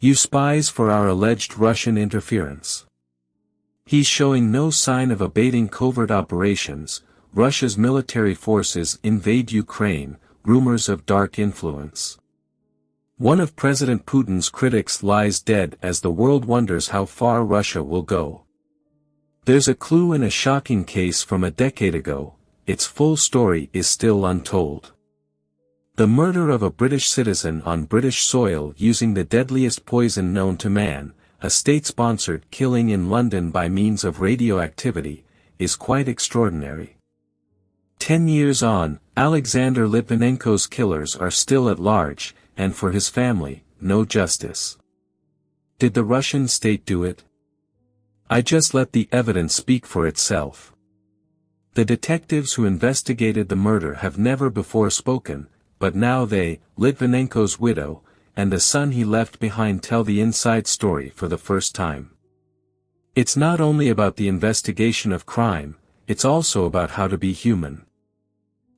You spies for our alleged Russian interference. He's showing no sign of abating covert operations. Russia's military forces invade Ukraine, rumors of dark influence. One of President Putin's critics lies dead as the world wonders how far Russia will go. There's a clue in a shocking case from a decade ago. Its full story is still untold. The murder of a British citizen on British soil using the deadliest poison known to man, a state-sponsored killing in London by means of radioactivity, is quite extraordinary. 10 years on, Alexander Litvinenko's killers are still at large, and for his family, no justice. Did the Russian state do it? I just let the evidence speak for itself. The detectives who investigated the murder have never before spoken, but now they, Litvinenko's widow, and the son he left behind tell the inside story for the first time. It's not only about the investigation of crime, it's also about how to be human.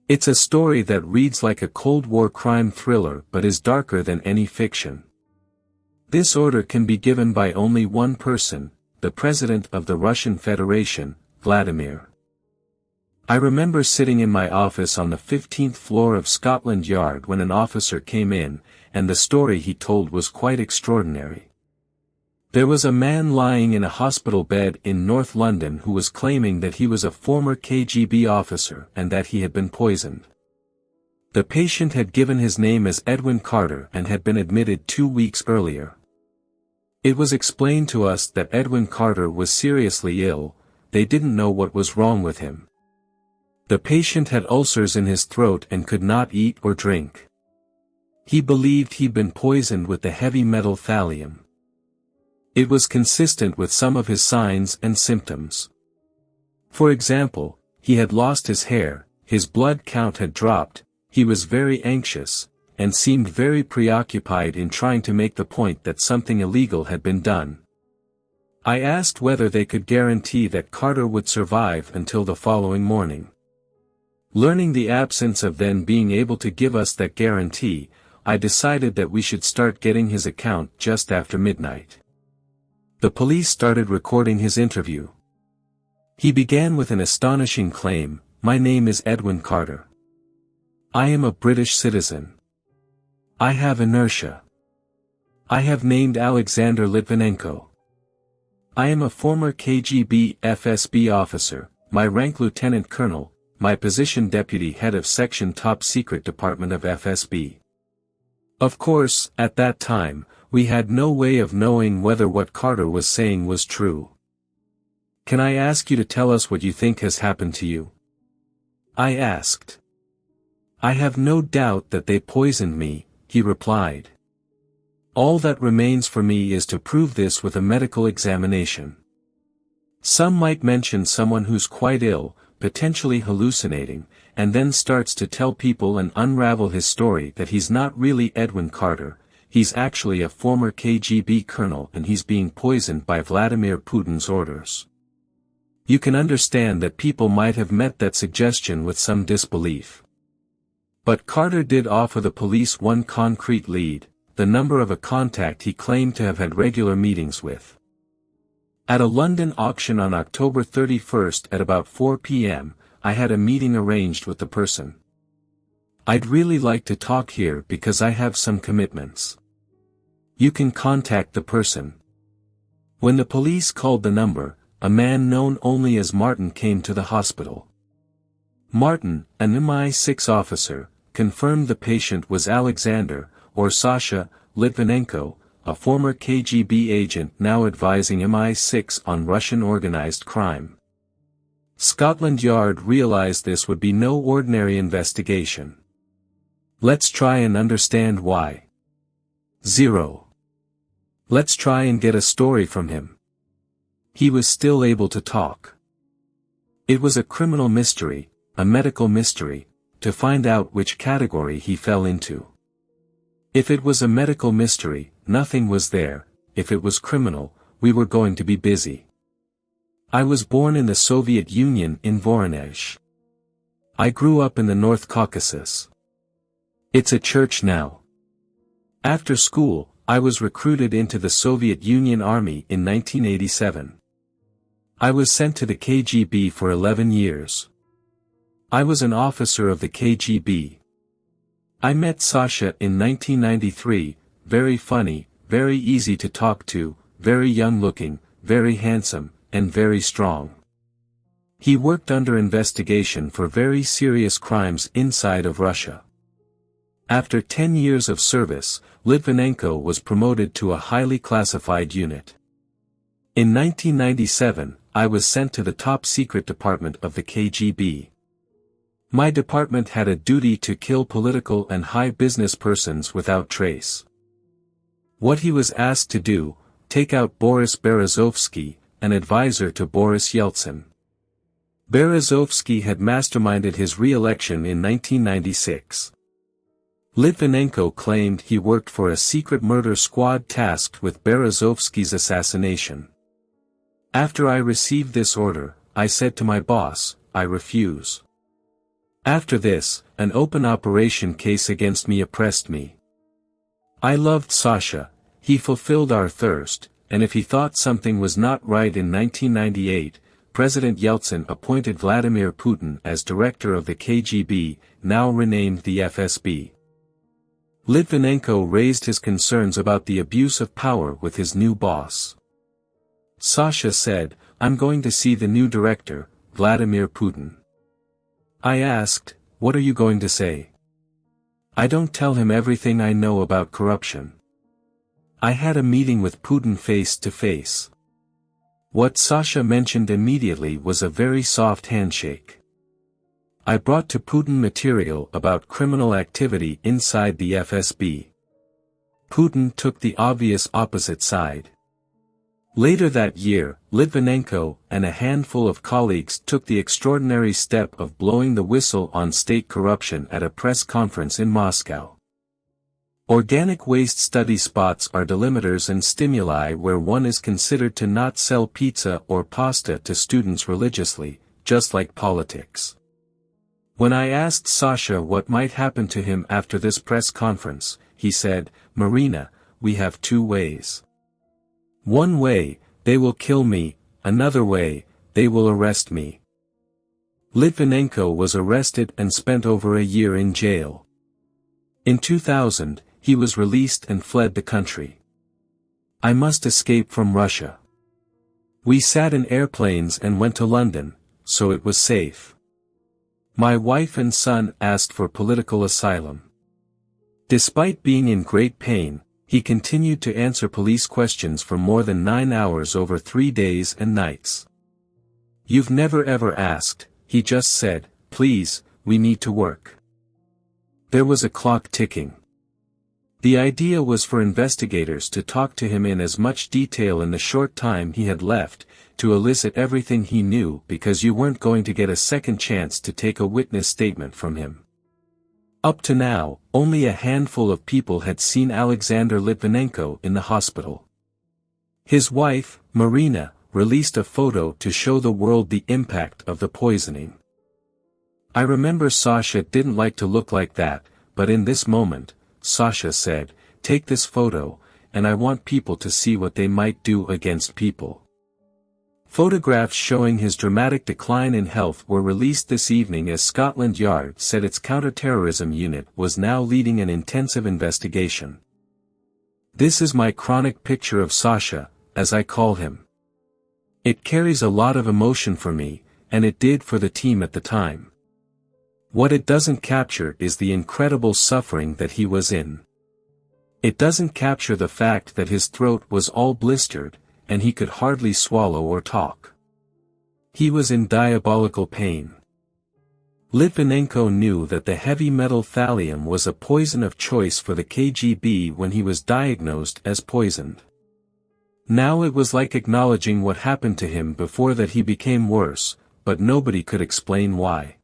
It's a story that reads like a Cold War crime thriller but is darker than any fiction. This order can be given by only one person, the President of the Russian Federation, Vladimir. I remember sitting in my office on the 15th floor of Scotland Yard when an officer came in, and the story he told was quite extraordinary. There was a man lying in a hospital bed in North London who was claiming that he was a former KGB officer and that he had been poisoned. The patient had given his name as Edwin Carter and had been admitted 2 weeks earlier. It was explained to us that Edwin Carter was seriously ill. They didn't know what was wrong with him. The patient had ulcers in his throat and could not eat or drink. He believed he'd been poisoned with the heavy metal thallium. It was consistent with some of his signs and symptoms. For example, he had lost his hair, his blood count had dropped, he was very anxious, and seemed very preoccupied in trying to make the point that something illegal had been done. I asked whether they could guarantee that Carter would survive until the following morning. Learning the absence of then being able to give us that guarantee, I decided that we should start getting his account just after midnight. The police started recording his interview. He began with an astonishing claim, "My name is Edwin Carter. I am a British citizen. I have inertia. I have named Alexander Litvinenko. I am a former KGB FSB officer, my rank lieutenant colonel, my position deputy head of section top secret department of FSB." Of course, at that time, we had no way of knowing whether what Carter was saying was true. "Can I ask you to tell us what you think has happened to you?" I asked. "I have no doubt that they poisoned me," he replied. "All that remains for me is to prove this with a medical examination." Some might mention someone who's quite ill, potentially hallucinating, and then starts to tell people and unravel his story that he's not really Edwin Carter, he's actually a former KGB colonel and he's being poisoned by Vladimir Putin's orders. You can understand that people might have met that suggestion with some disbelief. But Carter did offer the police one concrete lead, the number of a contact he claimed to have had regular meetings with. At a London auction on October 31st at about 4 p.m., I had a meeting arranged with the person. "I'd really like to talk here because I have some commitments." "You can contact the person." When the police called the number, a man known only as Martin came to the hospital. Martin, an MI6 officer, confirmed the patient was Alexander, or Sasha, Litvinenko, a former KGB agent now advising MI6 on Russian organized crime. Scotland Yard realized this would be no ordinary investigation. Let's try and understand why. 0. Let's try and get a story from him. He was still able to talk. It was a criminal mystery, a medical mystery, to find out which category he fell into. If it was a medical mystery, nothing was there. If it was criminal, we were going to be busy. I was born in the Soviet Union in Voronezh. I grew up in the North Caucasus. It's a church now. After school, I was recruited into the Soviet Union Army in 1987. I was sent to the KGB for 11 years. I was an officer of the KGB. I met Sasha in 1993, very funny, very easy to talk to, very young-looking, very handsome, and very strong. He worked under investigation for very serious crimes inside of Russia. After 10 years of service, Litvinenko was promoted to a highly classified unit. In 1997, I was sent to the top-secret department of the KGB. My department had a duty to kill political and high business persons without trace. What he was asked to do, take out Boris Berezovsky, an advisor to Boris Yeltsin. Berezovsky had masterminded his re-election in 1996. Litvinenko claimed he worked for a secret murder squad tasked with Berezovsky's assassination. After I received this order, I said to my boss, I refuse. After this, an open operation case against me oppressed me. I loved Sasha, he fulfilled our thirst, and if he thought something was not right in 1998, President Yeltsin appointed Vladimir Putin as director of the KGB, now renamed the FSB. Litvinenko raised his concerns about the abuse of power with his new boss. Sasha said, I'm going to see the new director, Vladimir Putin. I asked, what are you going to say? I don't tell him everything I know about corruption. I had a meeting with Putin face to face. What Sasha mentioned immediately was a very soft handshake. I brought to Putin material about criminal activity inside the FSB. Putin took the obvious opposite side. Later that year, Litvinenko and a handful of colleagues took the extraordinary step of blowing the whistle on state corruption at a press conference in Moscow. Organic waste study spots are delimiters and stimuli where one is considered to not sell pizza or pasta to students religiously, just like politics. When I asked Sasha what might happen to him after this press conference, he said, Marina, we have two ways. One way, they will kill me, another way, they will arrest me. Litvinenko was arrested and spent over a year in jail. In 2000, he was released and fled the country. I must escape from Russia. We sat in airplanes and went to London, so it was safe. My wife and son asked for political asylum. Despite being in great pain, he continued to answer police questions for more than 9 hours over 3 days and nights. You've never ever asked, he just said, please, we need to work. There was a clock ticking. The idea was for investigators to talk to him in as much detail in the short time he had left, to elicit everything he knew because you weren't going to get a second chance to take a witness statement from him. Up to now, only a handful of people had seen Alexander Litvinenko in the hospital. His wife, Marina, released a photo to show the world the impact of the poisoning. I remember Sasha didn't like to look like that, but in this moment, Sasha said, take this photo, and I want people to see what they might do against people. Photographs showing his dramatic decline in health were released this evening as Scotland Yard said its counter-terrorism unit was now leading an intensive investigation. This is my chronic picture of Sasha, as I call him. It carries a lot of emotion for me, and it did for the team at the time. What it doesn't capture is the incredible suffering that he was in. It doesn't capture the fact that his throat was all blistered, and he could hardly swallow or talk. He was in diabolical pain. Litvinenko knew that the heavy metal thallium was a poison of choice for the KGB when he was diagnosed as poisoned. Now it was like acknowledging what happened to him before that he became worse, but nobody could explain why.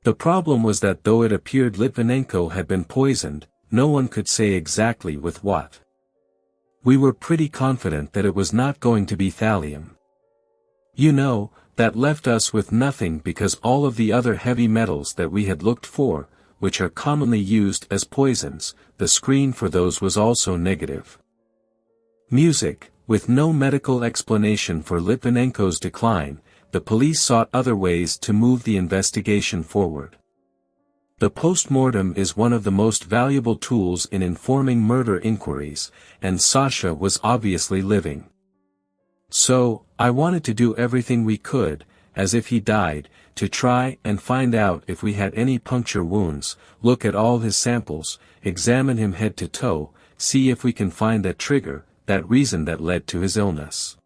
The problem was that though it appeared Litvinenko had been poisoned, no one could say exactly with what. We were pretty confident that it was not going to be thallium. You know, that left us with nothing because all of the other heavy metals that we had looked for, which are commonly used as poisons. The screen for those was also negative. Music. With no medical explanation for Litvinenko's decline, the police sought other ways to move the investigation forward. The post-mortem is one of the most valuable tools in informing murder inquiries, and Sasha was obviously living. So, I wanted to do everything we could, as if he died, to try and find out if we had any puncture wounds, look at all his samples, examine him head to toe, see if we can find that trigger, that reason that led to his illness.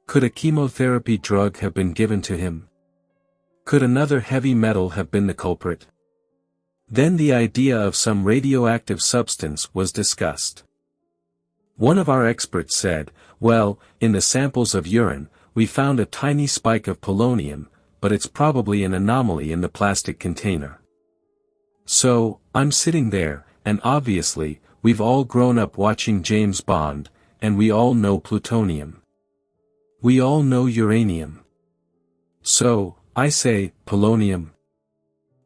Could a chemotherapy drug have been given to him? Could another heavy metal have been the culprit? Then the idea of some radioactive substance was discussed. One of our experts said, well, in the samples of urine, we found a tiny spike of polonium, but it's probably an anomaly in the plastic container. So, I'm sitting there, and obviously, we've all grown up watching James Bond, and we all know plutonium. We all know uranium. So, I say, polonium.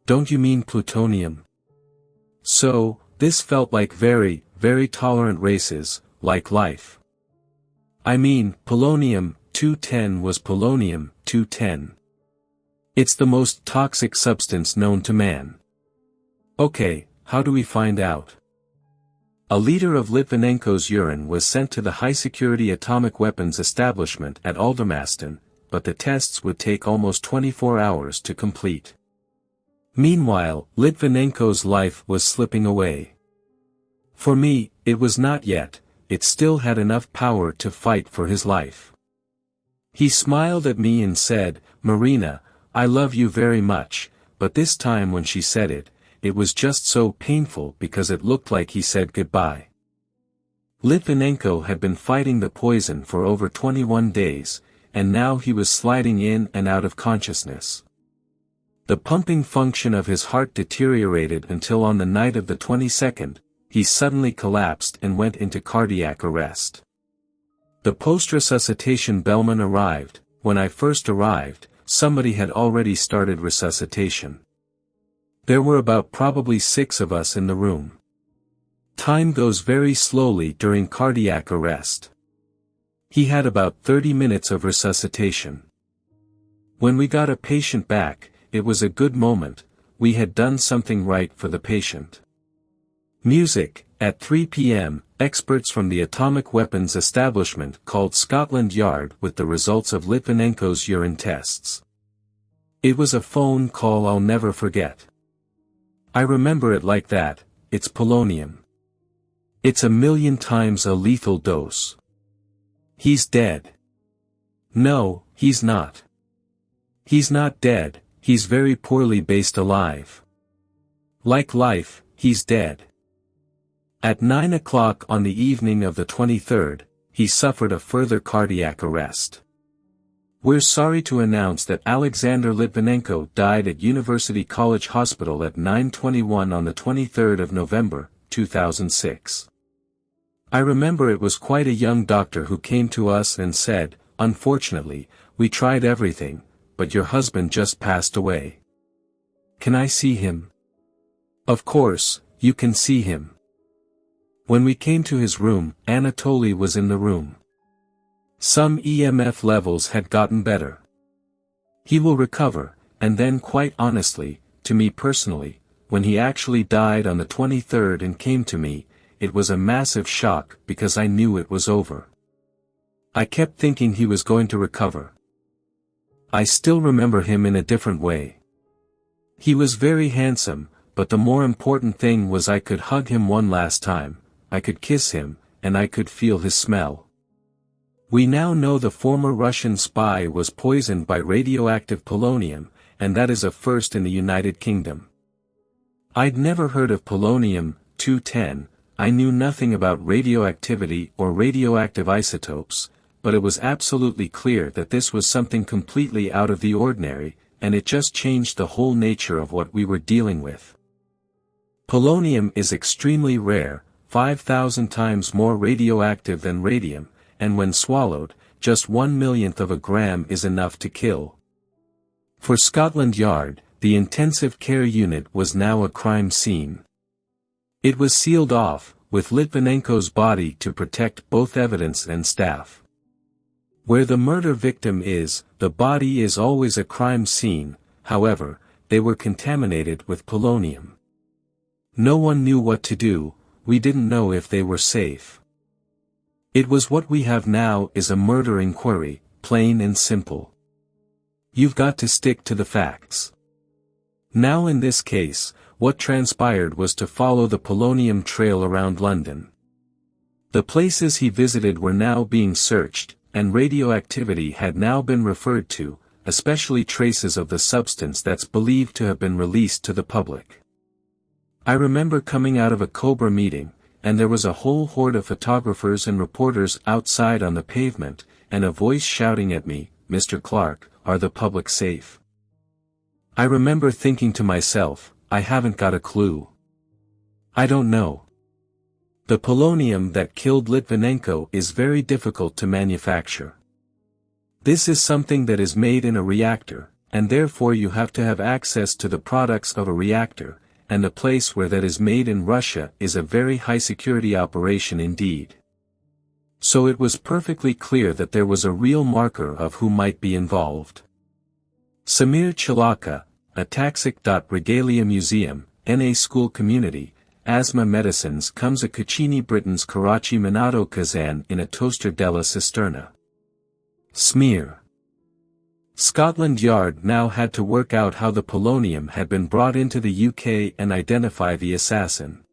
Don't you mean plutonium? So, this felt like very, very tolerant races, like life. I mean, polonium-210 was polonium-210. It's the most toxic substance known to man. Okay, how do we find out? A liter of Litvinenko's urine was sent to the high-security atomic weapons establishment at Aldermaston, but the tests would take almost 24 hours to complete. Meanwhile, Litvinenko's life was slipping away. For me, it was not yet, it still had enough power to fight for his life. He smiled at me and said, Marina, I love you very much, but this time when she said it, it was just so painful because it looked like he said goodbye. Litvinenko had been fighting the poison for over 21 days, and now he was sliding in and out of consciousness. The pumping function of his heart deteriorated until on the night of the 22nd, he suddenly collapsed and went into cardiac arrest. The post-resuscitation bellman arrived. When I first arrived, somebody had already started resuscitation. There were about probably 6 of us in the room. Time goes very slowly during cardiac arrest. He had about 30 minutes of resuscitation. When we got a patient back, it was a good moment, we had done something right for the patient. Music. At 3 p.m., experts from the atomic weapons establishment called Scotland Yard with the results of Litvinenko's urine tests. It was a phone call I'll never forget. I remember it like that, it's polonium. It's 1,000,000 times a lethal dose. He's dead. No, he's not. He's not dead, he's very poorly based alive. Like life, he's dead. At 9 o'clock on the evening of the 23rd, he suffered a further cardiac arrest. We're sorry to announce that Alexander Litvinenko died at University College Hospital at 9:21 on the 23rd of November, 2006. I remember it was quite a young doctor who came to us and said, unfortunately, we tried everything, but your husband just passed away. Can I see him? Of course, you can see him. When we came to his room, Anatoly was in the room. Some EMF levels had gotten better. He will recover, and then quite honestly, to me personally, when he actually died on the 23rd and came to me, it was a massive shock because I knew it was over. I kept thinking he was going to recover. I still remember him in a different way. He was very handsome, but the more important thing was I could hug him one last time, I could kiss him, and I could feel his smell. We now know the former Russian spy was poisoned by radioactive polonium, and that is a first in the United Kingdom. I'd never heard of polonium-210, I knew nothing about radioactivity or radioactive isotopes, but it was absolutely clear that this was something completely out of the ordinary, and it just changed the whole nature of what we were dealing with. Polonium is extremely rare, 5,000 times more radioactive than radium, and when swallowed, just 1/1,000,000th of a gram is enough to kill. For Scotland Yard, the intensive care unit was now a crime scene. It was sealed off, with Litvinenko's body to protect both evidence and staff. Where the murder victim is, the body is always a crime scene. However, they were contaminated with polonium. No one knew what to do, we didn't know if they were safe. It was what we have now is a murder inquiry, plain and simple. You've got to stick to the facts. Now in this case, what transpired was to follow the polonium trail around London. The places he visited were now being searched, and radioactivity had now been referred to, especially traces of the substance that's believed to have been released to the public. I remember coming out of a Cobra meeting, and there was a whole horde of photographers and reporters outside on the pavement, and a voice shouting at me, "Mr. Clark, are the public safe?" I remember thinking to myself, I haven't got a clue. I don't know. The polonium that killed Litvinenko is very difficult to manufacture. This is something that is made in a reactor, and therefore you have to have access to the products of a reactor, and the place where that is made in Russia is a very high security operation indeed. So it was perfectly clear that there was a real marker of who might be involved. Samir Chalaka, Ataxic. Regalia Museum, NA School Community, Asthma Medicines comes a Cucini Britain's Karachi Minato Kazan in a toaster della cisterna. Smear. Scotland Yard now had to work out how the polonium had been brought into the UK and identify the assassin.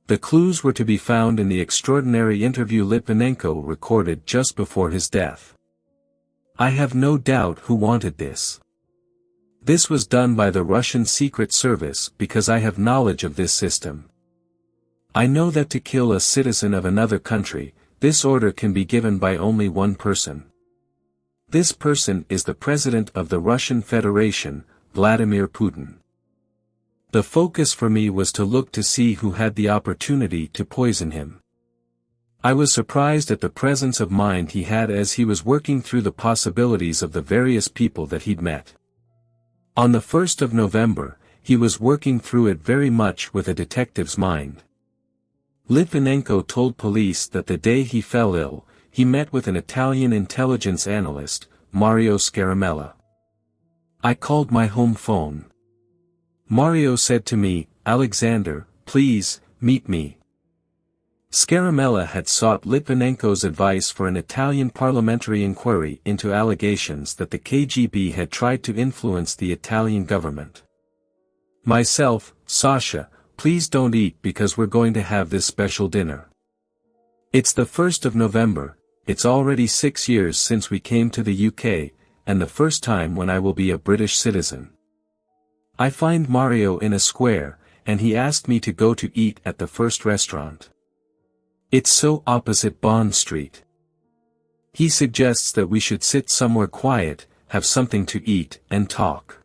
The clues were to be found in the extraordinary interview Litvinenko recorded just before his death. I have no doubt who wanted this. This was done by the Russian Secret Service because I have knowledge of this system. I know that to kill a citizen of another country, this order can be given by only one person. This person is the President of the Russian Federation, Vladimir Putin. The focus for me was to look to see who had the opportunity to poison him. I was surprised at the presence of mind he had as he was working through the possibilities of the various people that he'd met. On the 1st of November, he was working through it very much with a detective's mind. Litvinenko told police that the day he fell ill, he met with an Italian intelligence analyst, Mario Scaramella. I called my home phone. Mario said to me, "Alexander, please, meet me." Scaramella had sought Litvinenko's advice for an Italian parliamentary inquiry into allegations that the KGB had tried to influence the Italian government. Myself, Sasha, please don't eat because we're going to have this special dinner. It's the 1st of November, it's already 6 years since we came to the UK, and the first time when I will be a British citizen. I find Mario in a square, and he asked me to go to eat at the first restaurant. It's so opposite Bond Street. He suggests that we should sit somewhere quiet, have something to eat, and talk.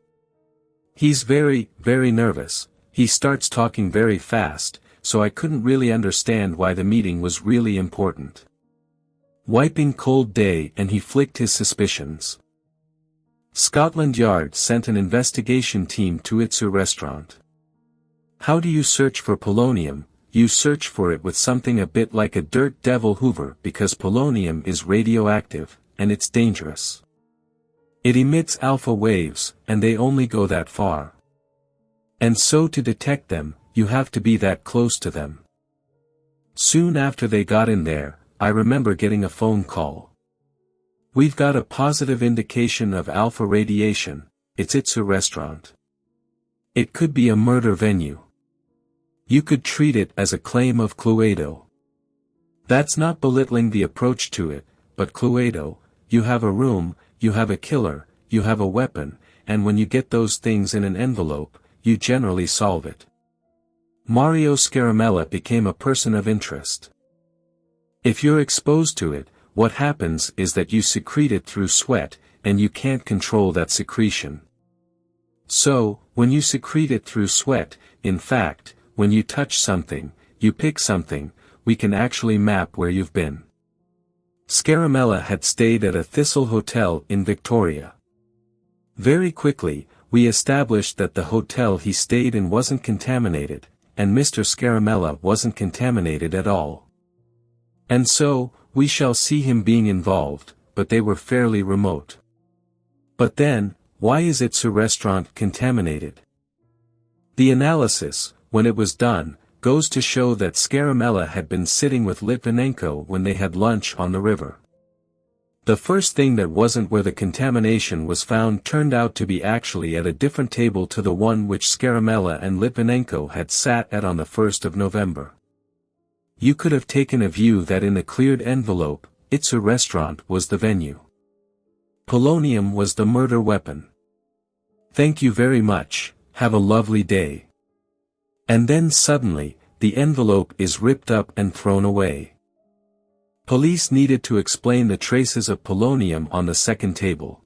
He's very, very nervous, he starts talking very fast, so I couldn't really understand why the meeting was really important. Wiping cold day and he flicked his suspicions. Scotland Yard sent an investigation team to Itsu restaurant. How do you search for polonium? You search for it with something a bit like a dirt devil hoover because polonium is radioactive, and it's dangerous. It emits alpha waves, and they only go that far. And so to detect them, you have to be that close to them. Soon after they got in there, I remember getting a phone call. We've got a positive indication of alpha radiation, it's Itsu restaurant. It could be a murder venue. You could treat it as a claim of Cluedo. That's not belittling the approach to it, but Cluedo, you have a room, you have a killer, you have a weapon, and when you get those things in an envelope, you generally solve it. Mario Scaramella became a person of interest. If you're exposed to it, what happens is that you secrete it through sweat, and you can't control that secretion. So, when you secrete it through sweat, in fact, when you touch something, you pick something, we can actually map where you've been. Scaramella had stayed at a Thistle Hotel in Victoria. Very quickly, we established that the hotel he stayed in wasn't contaminated, and Mr. Scaramella wasn't contaminated at all. And so, we shall see him being involved, but they were fairly remote. But then, why is its restaurant contaminated? The analysis, when it was done, goes to show that Scaramella had been sitting with Litvinenko when they had lunch on the river. The first thing that wasn't where the contamination was found turned out to be actually at a different table to the one which Scaramella and Litvinenko had sat at on the 1st of November. You could have taken a view that in the cleared envelope, its restaurant was the venue. Polonium was the murder weapon. Thank you very much, have a lovely day. And then suddenly, the envelope is ripped up and thrown away. Police needed to explain the traces of polonium on the second table.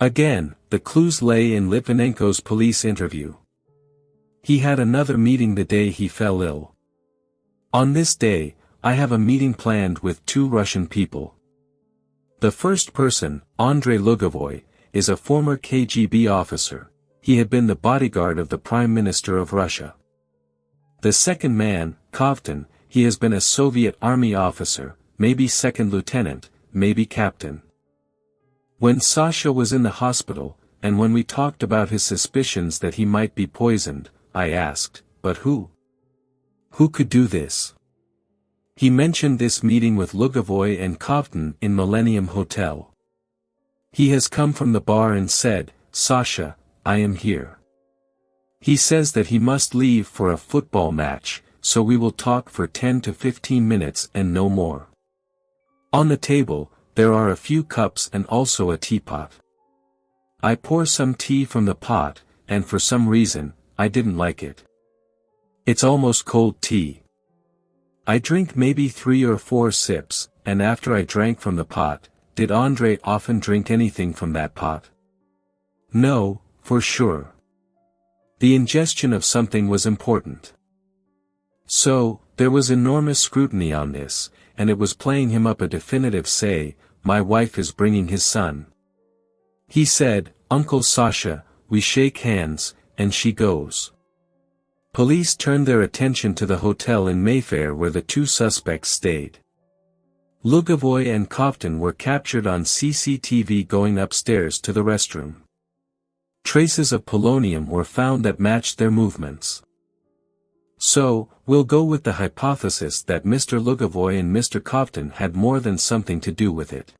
Again, the clues lay in Litvinenko's police interview. He had another meeting the day he fell ill. On this day, I have a meeting planned with 2 Russian people. The first person, Andrei Lugovoy, is a former KGB officer. He had been the bodyguard of the Prime Minister of Russia. The second man, Kovtun, he has been a Soviet army officer, maybe second lieutenant, maybe captain. When Sasha was in the hospital, and when we talked about his suspicions that he might be poisoned, I asked, but who? Who could do this? He mentioned this meeting with Lugovoy and Kovtun in Millennium Hotel. He has come from the bar and said, Sasha, I am here. He says that he must leave for a football match, so we will talk for 10 to 15 minutes and no more. On the table, there are a few cups and also a teapot. I pour some tea from the pot, and for some reason, I didn't like it. It's almost cold tea. I drink maybe 3 or 4 sips, and after I drank from the pot, did Andrei often drink anything from that pot? No, for sure. The ingestion of something was important. So, there was enormous scrutiny on this, and it was playing him up a definitive say, my wife is bringing his son. He said, Uncle Sasha, we shake hands, and she goes. Police turned their attention to the hotel in Mayfair where the 2 suspects stayed. Lugovoy and Kovtun were captured on CCTV going upstairs to the restroom. Traces of polonium were found that matched their movements. So, we'll go with the hypothesis that Mr. Lugovoy and Mr. Kovtun had more than something to do with it.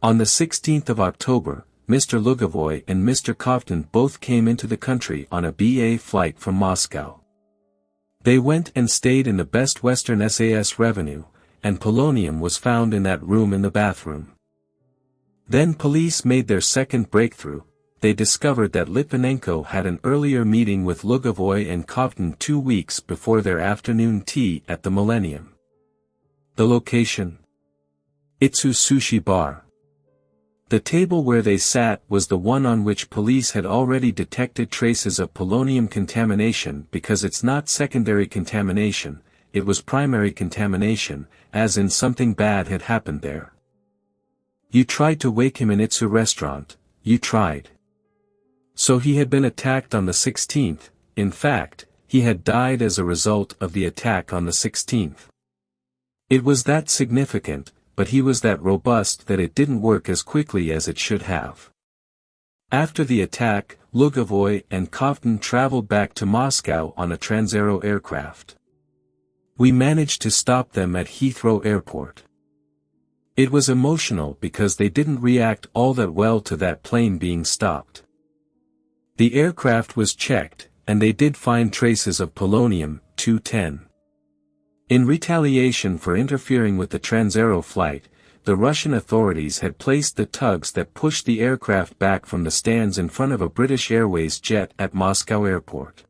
On the 16th of October, Mr. Lugovoy and Mr. Kovtun both came into the country on a BA flight from Moscow. They went and stayed in the Best Western SAS Revenue, and polonium was found in that room in the bathroom. Then police made their second breakthrough. They discovered that Litvinenko had an earlier meeting with Lugovoy and Kovtun 2 weeks before their afternoon tea at the Millennium. The location? Itsu Sushi Bar. The table where they sat was the one on which police had already detected traces of polonium contamination because it's not secondary contamination, it was primary contamination, as in something bad had happened there. You tried to wake him in Itsu restaurant, you tried. So he had been attacked on the 16th, in fact, he had died as a result of the attack on the 16th. It was that significant, but he was that robust that it didn't work as quickly as it should have. After the attack, Lugovoy and Kovtun traveled back to Moscow on a Transaero aircraft. We managed to stop them at Heathrow Airport. It was emotional because they didn't react all that well to that plane being stopped. The aircraft was checked, and they did find traces of polonium-210. In retaliation for interfering with the Transaero flight, the Russian authorities had placed the tugs that pushed the aircraft back from the stands in front of a British Airways jet at Moscow Airport.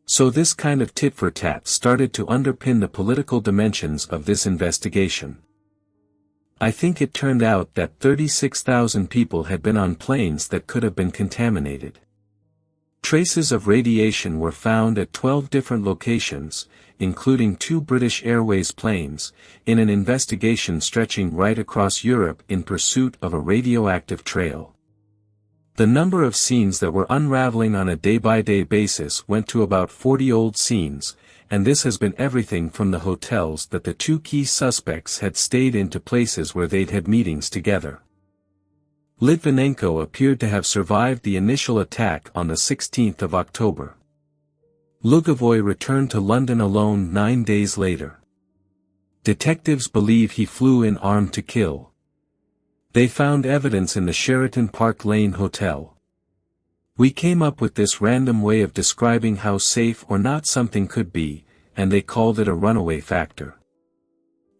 So this kind of tit-for-tat started to underpin the political dimensions of this investigation. I think it turned out that 36,000 people had been on planes that could have been contaminated. Traces of radiation were found at 12 different locations, including 2 British Airways planes, in an investigation stretching right across Europe in pursuit of a radioactive trail. The number of scenes that were unraveling on a day-by-day basis went to about 40 old scenes, and this has been everything from the hotels that the two key suspects had stayed in to places where they'd had meetings together. Litvinenko appeared to have survived the initial attack on the 16th of October. Lugovoy returned to London alone 9 days later. Detectives believe he flew in armed to kill. They found evidence in the Sheraton Park Lane Hotel. We came up with this random way of describing how safe or not something could be, and they called it a runaway factor.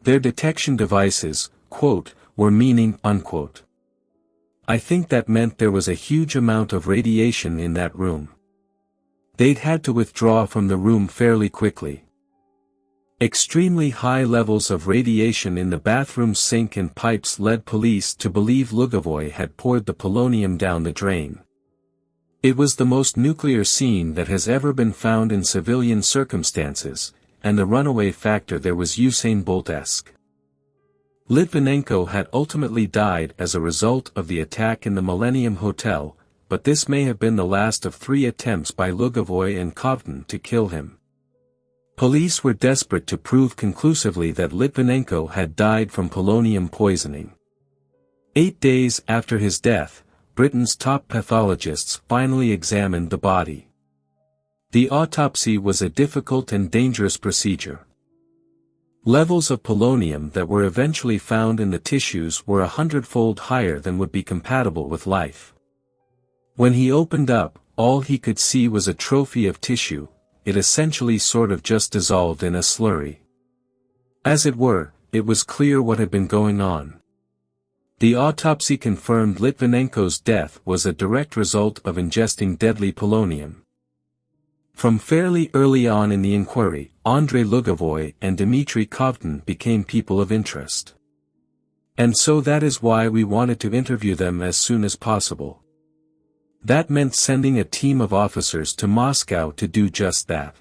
Their detection devices, quote, were meaning, unquote. I think that meant there was a huge amount of radiation in that room. They'd had to withdraw from the room fairly quickly. Extremely high levels of radiation in the bathroom sink and pipes led police to believe Lugovoy had poured the polonium down the drain. It was the most nuclear scene that has ever been found in civilian circumstances, and the runaway factor there was Usain Bolt-esque. Litvinenko had ultimately died as a result of the attack in the Millennium Hotel, but this may have been the last of 3 attempts by Lugovoy and Kovtun to kill him. Police were desperate to prove conclusively that Litvinenko had died from polonium poisoning. 8 days after his death, Britain's top pathologists finally examined the body. The autopsy was a difficult and dangerous procedure. Levels of polonium that were eventually found in the tissues were 100-fold higher than would be compatible with life. When he opened up, all he could see was a trophy of tissue. It essentially sort of just dissolved in a slurry. As it were, it was clear what had been going on. The autopsy confirmed Litvinenko's death was a direct result of ingesting deadly polonium. From fairly early on in the inquiry, Andrei Lugovoy and Dmitry Kovtun became people of interest. And so that is why we wanted to interview them as soon as possible. That meant sending a team of officers to Moscow to do just that.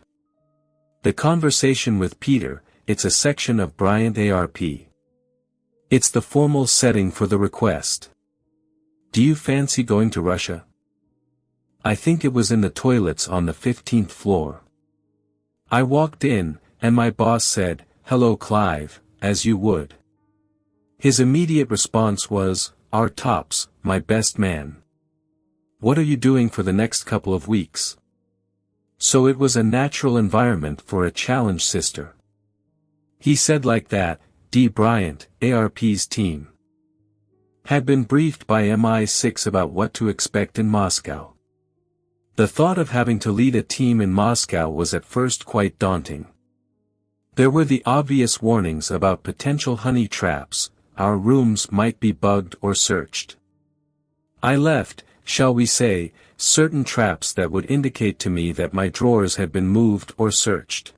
The conversation with Peter, it's a section of Bryant ARP. It's the formal setting for the request. Do you fancy going to Russia? I think it was in the toilets on the 15th floor. I walked in, and my boss said, "Hello Clive," as you would. His immediate response was, "Our tops, my best man. What are you doing for the next couple of weeks?" So it was a natural environment for a challenge sister. He said like that, D. Bryant, ARP's team, had been briefed by MI6 about what to expect in Moscow. The thought of having to lead a team in Moscow was at first quite daunting. There were the obvious warnings about potential honey traps, our rooms might be bugged or searched. I left, shall we say, certain traps that would indicate to me that my drawers had been moved or searched.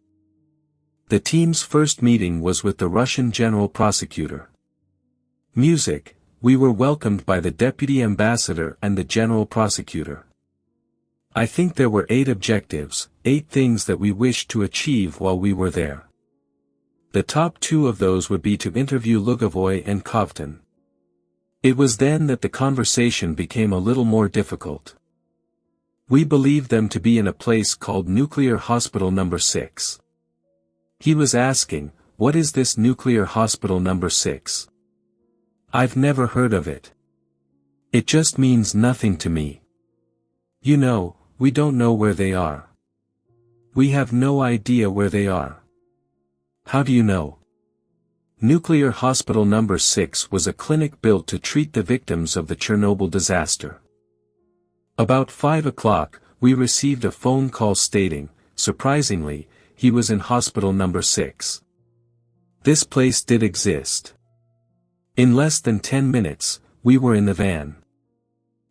The team's first meeting was with the Russian General Prosecutor. Music, we were welcomed by the Deputy Ambassador and the General Prosecutor. I think there were 8 objectives, 8 things that we wished to achieve while we were there. The top 2 of those would be to interview Lugovoy and Kovtun. It was then that the conversation became a little more difficult. We believed them to be in a place called Nuclear Hospital No. 6. He was asking, "What is this Nuclear Hospital No. 6? I've never heard of it. It just means nothing to me. You know, we don't know where they are. We have no idea where they are." "How do you know?" Nuclear Hospital No. 6 was a clinic built to treat the victims of the Chernobyl disaster. About 5 o'clock, we received a phone call stating, surprisingly, he was in Hospital No. 6. This place did exist. In less than 10 minutes, we were in the van.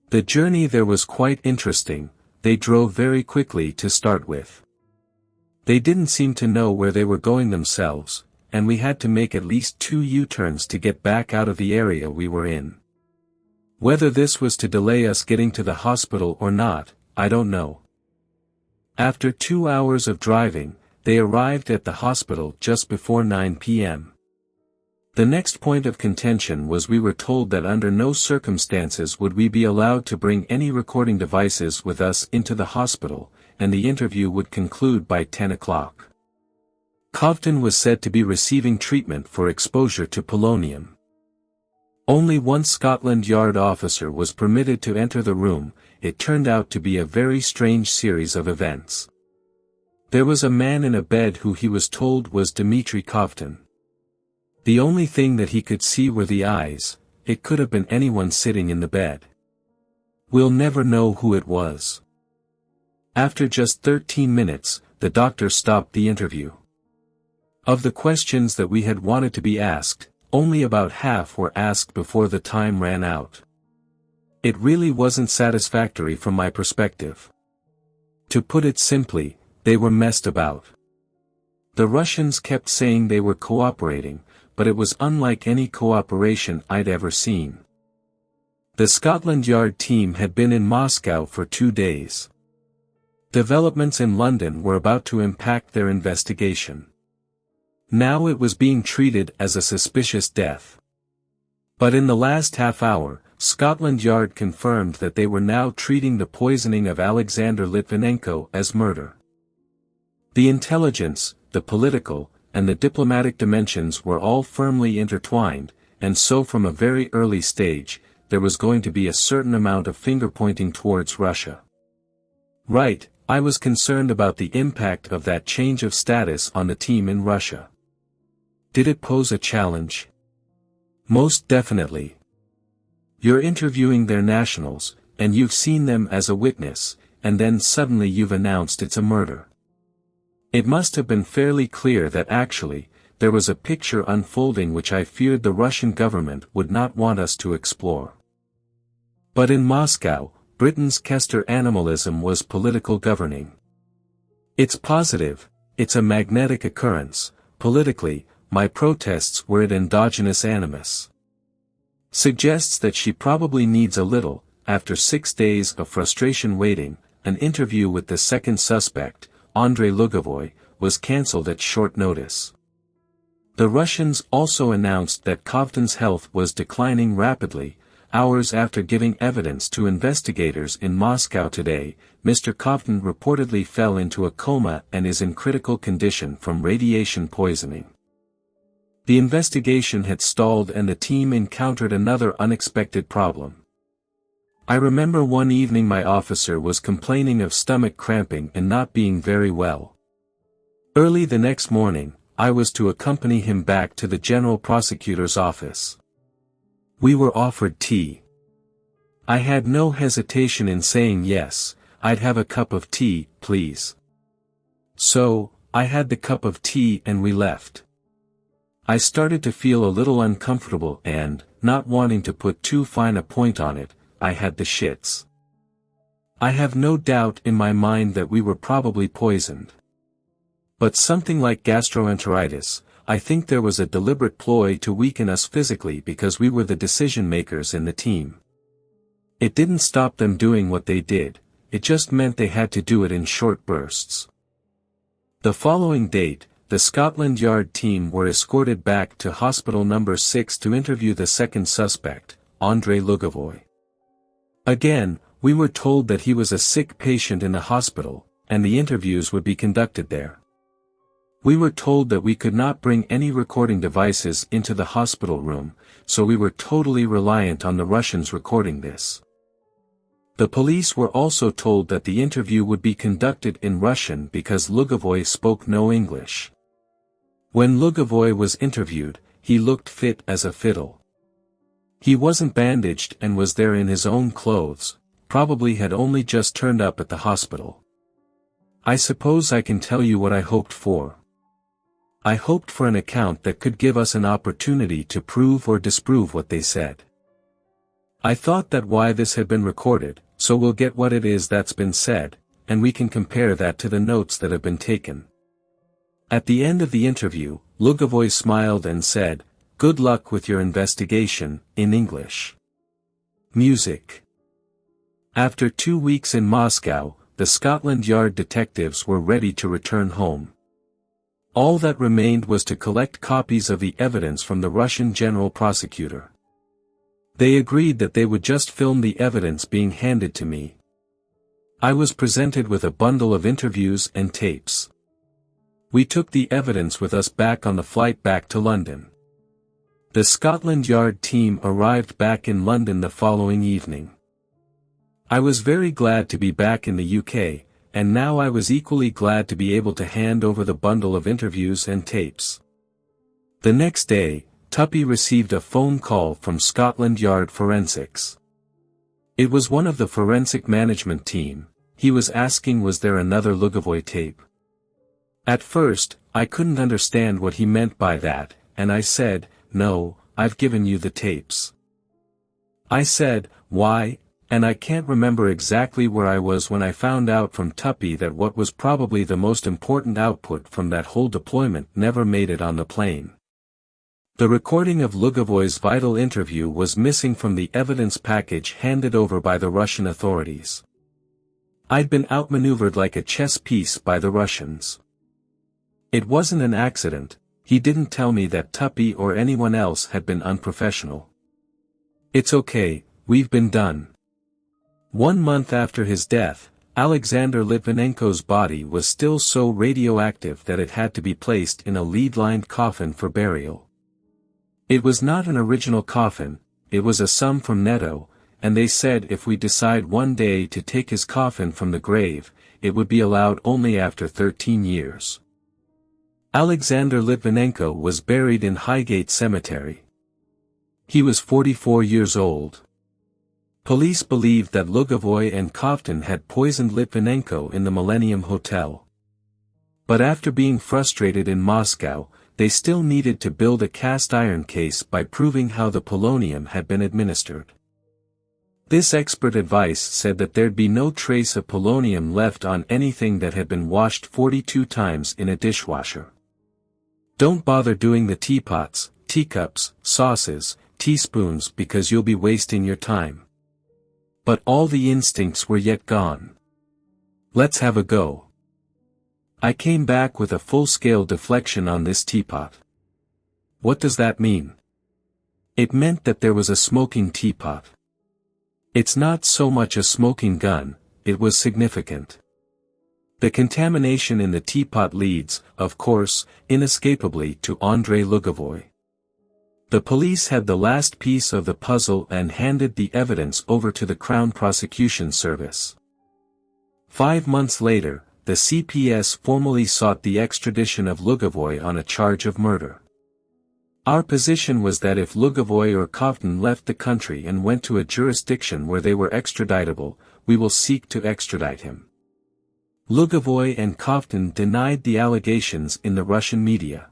The journey there was quite interesting. They drove very quickly to start with. They didn't seem to know where they were going themselves, and we had to make at least 2 U-turns to get back out of the area we were in. Whether this was to delay us getting to the hospital or not, I don't know. After 2 hours of driving, they arrived at the hospital just before 9 p.m. The next point of contention was we were told that under no circumstances would we be allowed to bring any recording devices with us into the hospital, and the interview would conclude by 10 o'clock. Covton was said to be receiving treatment for exposure to polonium. Only one Scotland Yard officer was permitted to enter the room. It turned out to be a very strange series of events. There was a man in a bed who he was told was Dmitri Covton. The only thing that he could see were the eyes. It could have been anyone sitting in the bed. We'll never know who it was. After just 13 minutes, the doctor stopped the interview. Of the questions that we had wanted to be asked, only about half were asked before the time ran out. It really wasn't satisfactory from my perspective. To put it simply, they were messed about. The Russians kept saying they were cooperating, but it was unlike any cooperation I'd ever seen. The Scotland Yard team had been in Moscow for 2 days. Developments in London were about to impact their investigation. Now it was being treated as a suspicious death. But in the last half hour, Scotland Yard confirmed that they were now treating the poisoning of Alexander Litvinenko as murder. The intelligence, the political, and the diplomatic dimensions were all firmly intertwined, and so from a very early stage, there was going to be a certain amount of finger-pointing towards Russia. Right, I was concerned about the impact of that change of status on the team in Russia. Did it pose a challenge? Most definitely. You're interviewing their nationals, and you've seen them as a witness, and then suddenly you've announced it's a murder. It must have been fairly clear that actually, there was a picture unfolding which I feared the Russian government would not want us to explore. But in Moscow, Britain's Kester animalism was political governing. It's positive, it's a magnetic occurrence. Politically, my protests were at endogenous animus. Suggests that she probably needs a little, after 6 days of frustration waiting, an interview with the second suspect, Andrei Lugovoy, was cancelled at short notice. The Russians also announced that Covton's health was declining rapidly. Hours after giving evidence to investigators in Moscow today, Mr. Covton reportedly fell into a coma and is in critical condition from radiation poisoning. The investigation had stalled and the team encountered another unexpected problem. I remember one evening my officer was complaining of stomach cramping and not being very well. Early the next morning, I was to accompany him back to the General Prosecutor's office. We were offered tea. I had no hesitation in saying yes, I'd have a cup of tea, please. So, I had the cup of tea and we left. I started to feel a little uncomfortable and, not wanting to put too fine a point on it, I had the shits. I have no doubt in my mind that we were probably poisoned. But something like gastroenteritis, I think there was a deliberate ploy to weaken us physically because we were the decision-makers in the team. It didn't stop them doing what they did, it just meant they had to do it in short bursts. The following date, the Scotland Yard team were escorted back to Hospital No. 6 to interview the second suspect, Andrei Lugovoy. Again, we were told that he was a sick patient in the hospital, and the interviews would be conducted there. We were told that we could not bring any recording devices into the hospital room, so we were totally reliant on the Russians recording this. The police were also told that the interview would be conducted in Russian because Lugovoy spoke no English. When Lugovoy was interviewed, he looked fit as a fiddle. He wasn't bandaged and was there in his own clothes, probably had only just turned up at the hospital. I suppose I can tell you what I hoped for. I hoped for an account that could give us an opportunity to prove or disprove what they said. I thought that why this had been recorded, so we'll get what it is that's been said, and we can compare that to the notes that have been taken. At the end of the interview, Lugovoy smiled and said, "Good luck with your investigation," in English. Music. After 2 weeks in Moscow, the Scotland Yard detectives were ready to return home. All that remained was to collect copies of the evidence from the Russian general prosecutor. They agreed that they would just film the evidence being handed to me. I was presented with a bundle of interviews and tapes. We took the evidence with us back on the flight back to London. The Scotland Yard team arrived back in London the following evening. I was very glad to be back in the UK, and now I was equally glad to be able to hand over the bundle of interviews and tapes. The next day, Tuppy received a phone call from Scotland Yard Forensics. It was one of the forensic management team. He was asking was there another Lugovoy tape. At first, I couldn't understand what he meant by that, and I said, "No, I've given you the tapes." I said, "Why?" And I can't remember exactly where I was when I found out from Tuppy that what was probably the most important output from that whole deployment never made it on the plane. The recording of Lugovoy's vital interview was missing from the evidence package handed over by the Russian authorities. I'd been outmaneuvered like a chess piece by the Russians. It wasn't an accident. He didn't tell me that Tuppy or anyone else had been unprofessional. It's okay, we've been done. 1 month after his death, Alexander Litvinenko's body was still so radioactive that it had to be placed in a lead-lined coffin for burial. It was not an original coffin, it was a sum from Netto, and they said if we decide one day to take his coffin from the grave, it would be allowed only after 13 years. Alexander Litvinenko was buried in Highgate Cemetery. He was 44 years old. Police believed that Lugovoy and Kovtun had poisoned Litvinenko in the Millennium Hotel. But after being frustrated in Moscow, they still needed to build a cast-iron case by proving how the polonium had been administered. This expert advice said that there'd be no trace of polonium left on anything that had been washed 42 times in a dishwasher. Don't bother doing the teapots, teacups, sauces, teaspoons because you'll be wasting your time. But all the instincts were yet gone. Let's have a go. I came back with a full-scale deflection on this teapot. What does that mean? It meant that there was a smoking teapot. It's not so much a smoking gun, it was significant. The contamination in the teapot leads, of course, inescapably to Andrei Lugovoy. The police had the last piece of the puzzle and handed the evidence over to the Crown Prosecution Service. 5 months later, the CPS formally sought the extradition of Lugovoy on a charge of murder. Our position was that if Lugovoy or Kovtun left the country and went to a jurisdiction where they were extraditable, we will seek to extradite him. Lugovoy and Kovtun denied the allegations in the Russian media.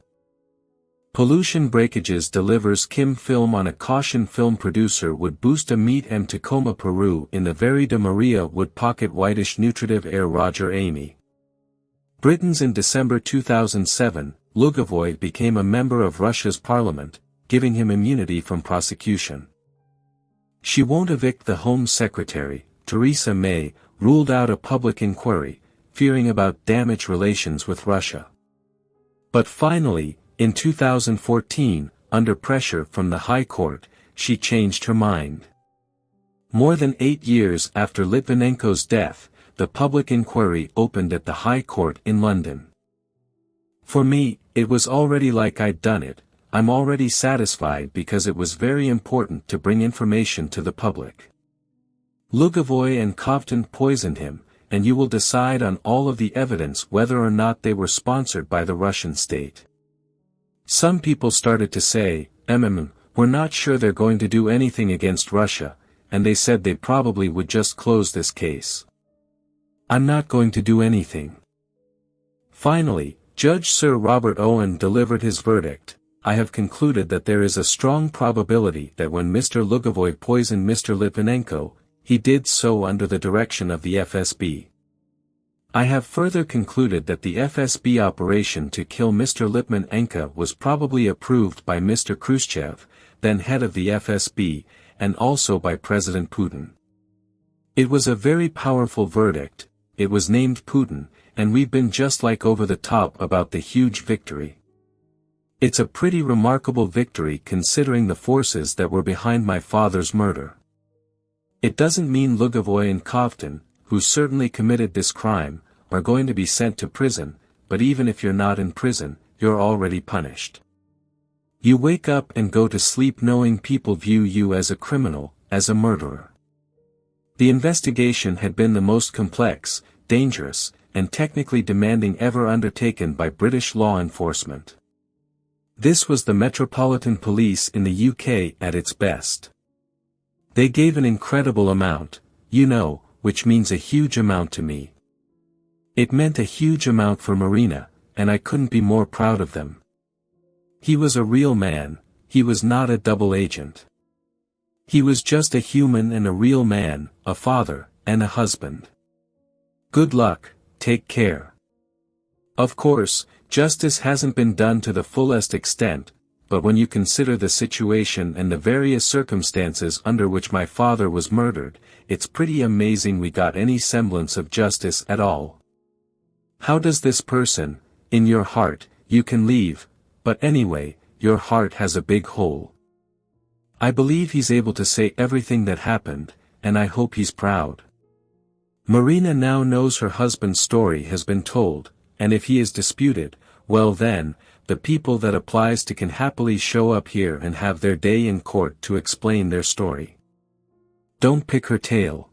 Pollution Breakages delivers Kim film on a caution film producer would boost a meet em Tacoma Peru in the Very de Maria would pocket whitish nutritive air Roger Amy. Britain's in December 2007, Lugovoy became a member of Russia's parliament, giving him immunity from prosecution. She won't evict the Home Secretary, Theresa May, ruled out a public inquiry, fearing about damaged relations with Russia. But finally, in 2014, under pressure from the High Court, she changed her mind. More than 8 years after Litvinenko's death, the public inquiry opened at the High Court in London. For me, it was already like I'd done it. I'm already satisfied because it was very important to bring information to the public. Lugovoy and Kovtun poisoned him, and you will decide on all of the evidence whether or not they were sponsored by the Russian state. Some people started to say, we're not sure they're going to do anything against Russia, and they said they probably would just close this case. I'm not going to do anything. Finally, Judge Sir Robert Owen delivered his verdict. I have concluded that there is a strong probability that when Mr. Lugovoy poisoned Mr. Litvinenko, he did so under the direction of the FSB. I have further concluded that the FSB operation to kill Mr. Litvinenko was probably approved by Mr. Khrushchev, then head of the FSB, and also by President Putin. It was a very powerful verdict, it was named Putin, and we've been just like over the top about the huge victory. It's a pretty remarkable victory considering the forces that were behind my father's murder. It doesn't mean Lugavoy and Kovtun, who certainly committed this crime, are going to be sent to prison, but even if you're not in prison, you're already punished. You wake up and go to sleep knowing people view you as a criminal, as a murderer. The investigation had been the most complex, dangerous, and technically demanding ever undertaken by British law enforcement. This was the Metropolitan Police in the UK at its best. They gave an incredible amount, which means a huge amount to me. It meant a huge amount for Marina, and I couldn't be more proud of them. He was a real man, he was not a double agent. He was just a human and a real man, a father, and a husband. Good luck, take care. Of course, justice hasn't been done to the fullest extent, but when you consider the situation and the various circumstances under which my father was murdered, it's pretty amazing we got any semblance of justice at all. How does this person, in your heart, you can leave, but anyway, your heart has a big hole. I believe he's able to say everything that happened, and I hope he's proud. Marina now knows her husband's story has been told, and if he is disputed, well then, the people that applies to can happily show up here and have their day in court to explain their story. Don't pick her tail.